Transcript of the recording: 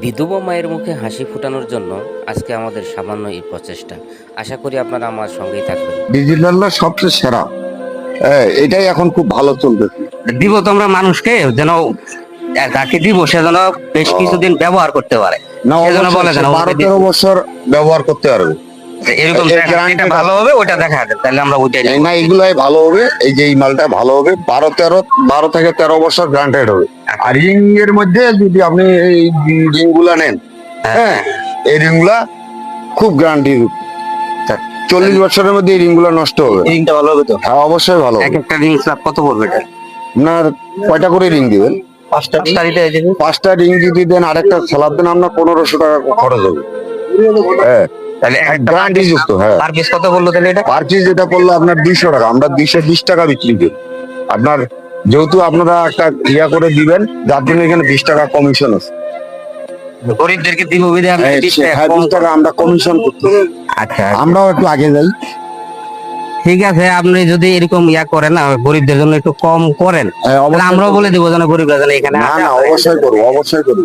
বিধবা মায়ের মুখে হাসি ফোটানোর জন্য আজকে আমাদের সামান্য এই প্রচেষ্টা। আশা করি আপনারা আমার সঙ্গেই থাকবেন। ডিজিটালটা সবচেয়ে সেরা। এটাই এখন খুব ভালো চলতেছে। দিব তোমরা মানুষকে যেন যাকে দিব সে যেন বেশ কিছুদিন ব্যবহার করতে পারে, না, সেজন্য বলে যেন 12-13 বছর ব্যবহার করতে পারবে। এরকম এর guarantee এটা ভালো হবে ওটা দেখা যাবে, তাহলে আমরা ওইটাই নেব। না, এগুলাই ভালো হবে। এই যে এই মালটা ভালো হবে, 12 থেকে 13 বছর গ্রান্টেড হবে। আর রিং এর মধ্যে যদি আপনি এই রিং গুলা নেন, হ্যাঁ, এই রিং গুলা খুব গ্যারান্টি। 40 বছরের মধ্যে এই রিং গুলা নষ্ট হবে। রিংটা ভালো হবে তো? হ্যাঁ, অবশ্যই ভালো এক হবে। একটা রিং কত পড়বে এটা? আপনার কয়টা করে রিং দিবেন? 5টা দিতে হবে। 5টা রিং যদি দেন, আরেকটা খেলার দেন, আপনার 1500 টাকা খরচ হবে। হ্যাঁ, তাহলে একটা গ্যারান্টি যুক্ত। হ্যাঁ, পার পিস কত বললো তাহলে এটা? পার পিস যেটা পড়লো আপনার 200 টাকা, আমরা 220 টাকা বিক্রি করি। আপনার যেহেতু আপনারা একটা ইয়া করে দিবেন, যার জন্য এখানে 20 টাকা কমিশন আছে। গরিবদেরকে দিব বিধে আমি 20 টাকা হ্যাঁ, কম 20 টাকা আমরা কমিশন করতে। আচ্ছা, আমরাও একটু আগে যাই। ঠিক আছে, আপনি যদি এরকম ইয়া করেন না, গরিবদের জন্য একটু কম করেন, হ্যাঁ, তাহলে অবশ্যই আমরাও করবো। বলে দিব যেন গরিবরা যেন এখানে না আসে। না, অবশ্যই করবো, অবশ্যই করবো।